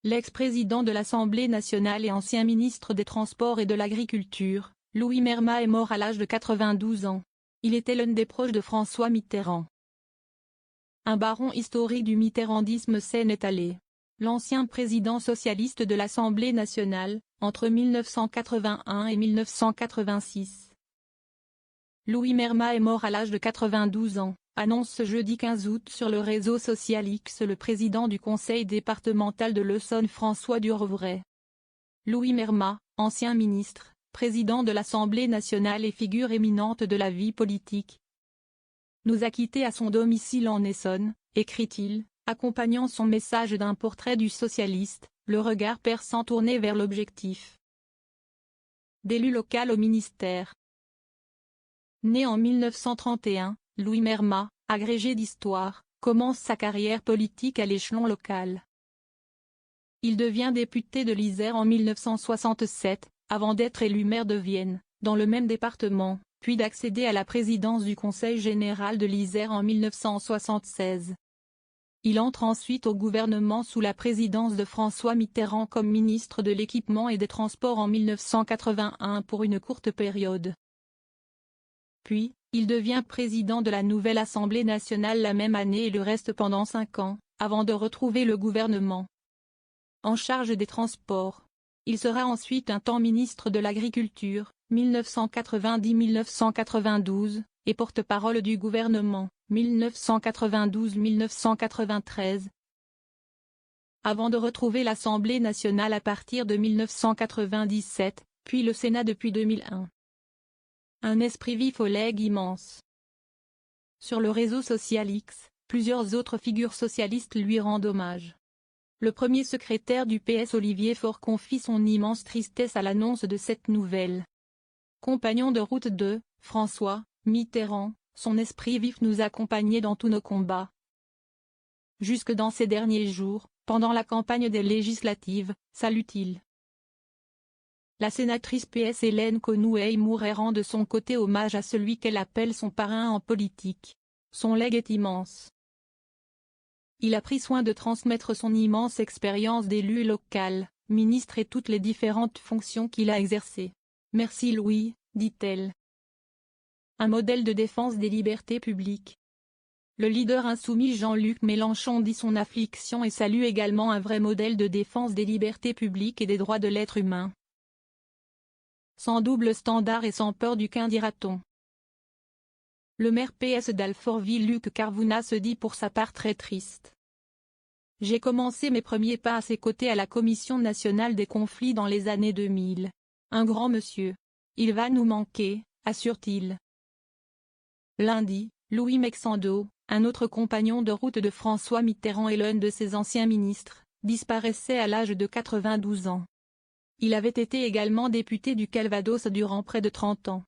L'ex-président de l'Assemblée nationale et ancien ministre des Transports et de l'Agriculture, Louis Mermah est mort à l'âge de 92 ans. Il était l'un des proches de François Mitterrand. Un baron historique du mitterrandisme s'en est allé. L'ancien président socialiste de l'Assemblée nationale, entre 1981 et 1986. Louis Mermah est mort à l'âge de 92 ans, annonce ce jeudi 15 août sur le réseau social X le président du conseil départemental de l'Essonne François Durovray. Louis Mermah, ancien ministre, président de l'Assemblée nationale et figure éminente de la vie politique, nous a quittés à son domicile en Essonne, écrit-il, accompagnant son message d'un portrait du socialiste, le regard perçant tourné vers l'objectif. D'élu local au ministère. Né en 1931, Louis Mermah, agrégé d'histoire, commence sa carrière politique à l'échelon local. Il devient député de l'Isère en 1967, avant d'être élu maire de Vienne, dans le même département, puis d'accéder à la présidence du Conseil général de l'Isère en 1976. Il entre ensuite au gouvernement sous la présidence de François Mitterrand comme ministre de l'Équipement et des Transports en 1981 pour une courte période. Puis, il devient président de la nouvelle Assemblée nationale la même année et le reste pendant 5 ans, avant de retrouver le gouvernement en charge des Transports. Il sera ensuite un temps ministre de l'Agriculture, 1990-1992, et porte-parole du gouvernement, 1992-1993. Avant de retrouver l'Assemblée nationale à partir de 1997, puis le Sénat depuis 2001. Un esprit vif aux legs immenses. Sur le réseau social X, plusieurs autres figures socialistes lui rendent hommage. Le premier secrétaire du PS Olivier Faure confie son immense tristesse à l'annonce de cette nouvelle. Compagnon de route de François Mitterrand, son esprit vif nous accompagnait dans tous nos combats. Jusque dans ces derniers jours, pendant la campagne des législatives, salue-t-il. La sénatrice PS Hélène Conway-Mouret rend de son côté hommage à celui qu'elle appelle son parrain en politique. Son legs est immense. Il a pris soin de transmettre son immense expérience d'élu local, ministre et toutes les différentes fonctions qu'il a exercées. Merci Louis, dit-elle. Un modèle de défense des libertés publiques. Le leader insoumis Jean-Luc Mélenchon dit son affliction et salue également un vrai modèle de défense des libertés publiques et des droits de l'être humain. Sans double standard et sans peur du qu'un dira-t-on. Le maire PS d'Alfortville Luc Carvuna se dit pour sa part très triste. J'ai commencé mes premiers pas à ses côtés à la Commission nationale des conflits dans les années 2000. Un grand monsieur. Il va nous manquer, assure-t-il. Lundi, Louis Mexando, un autre compagnon de route de François Mitterrand et l'un de ses anciens ministres, disparaissait à l'âge de 92 ans. Il avait été également député du Calvados durant près de 30 ans.